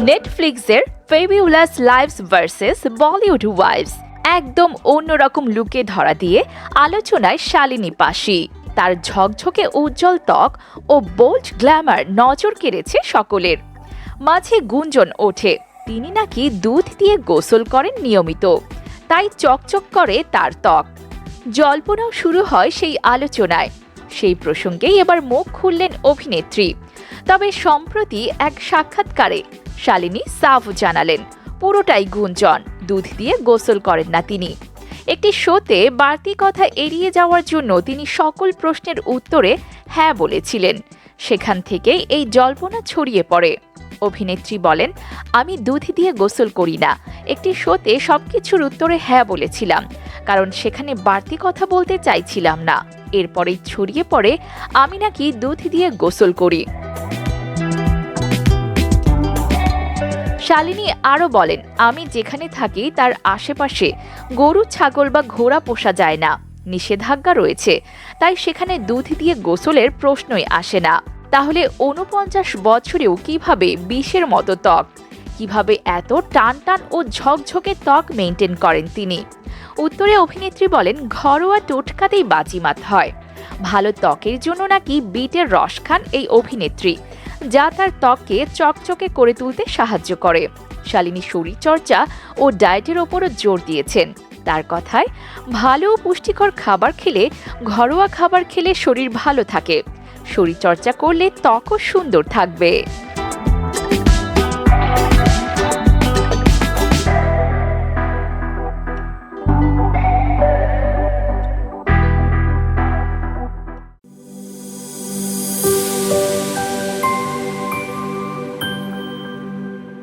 নেটফ্লিক্সের ফেবিউলাস lives versus Bollywood wives একদম অন্যরকম লুকে ধরা দিয়ে আলোচনায় শালিনী পাশি। তার ঝকঝকে উজ্জ্বল ত্বক ও বোল্ড গ্ল্যামার নজর কেড়েছে সকলের। মাঝে গুঞ্জন ওঠে তিনি নাকি দুধ দিয়ে গোসল করেন নিয়মিত, তাই চকচক করে তার ত্বক। জল্পনাও শুরু হয় সেই আলোচনায়। সেই প্রসঙ্গেই এবার মুখ খুললেন অভিনেত্রী। তবে সম্প্রতি এক সাক্ষাৎকারে শালিনী সাফ জানালেন পুরোটাই গুঞ্জন, দুধ দিয়ে গোসল করেন না তিনি। একটি শোতে বাড়তি কথা এড়িয়ে যাওয়ার জন্য তিনি সকল প্রশ্নের উত্তরে হ্যাঁ বলেছিলেন। সেখান থেকেই এই জল্পনা ছড়িয়ে পড়ে। অভিনেত্রী বলেন, আমি দুধ দিয়ে গোসল করি না। একটি শোতে সবকিছুর উত্তরে হ্যাঁ বলেছিলাম, কারণ সেখানে বাড়তি কথা বলতে চাইছিলাম না। এরপরেই ছড়িয়ে পড়ে আমি নাকি দুধ দিয়ে গোসল করি। শালিনী আরও বলেন, আমি যেখানে থাকি তার আশেপাশে গরু, ছাগল বা ঘোড়া পোষা যায় না, নিষেধাজ্ঞা রয়েছে, তাই সেখানে দুধ দিয়ে গোসলের প্রশ্নই আসে না। তাহলে ৪৯ বছরেও কিভাবে ২০-এর মতো ত্বক, কিভাবে এত টান টান ও ঝকঝকে ত্বক মেনটেন করেন তিনি? উত্তরে অভিনেত্রী বলেন, ঘরোয়া টোটকাতেই বাজিমাত হয়। ভালো ত্বকের জন্য নাকি বিটের রস খান এই অভিনেত্রী, যা তার ত্বককে চকচকে করে তুলতে সাহায্য করে। শালিনী শরীরচর্চা ও ডায়েটের ওপরও জোর দিয়েছেন। তার কথায়, ভালো ও পুষ্টিকর খাবার খেলে, ঘরোয়া খাবার খেলে শরীর ভালো থাকে। শরীরচর্চা করলে ত্বকও সুন্দর থাকবে।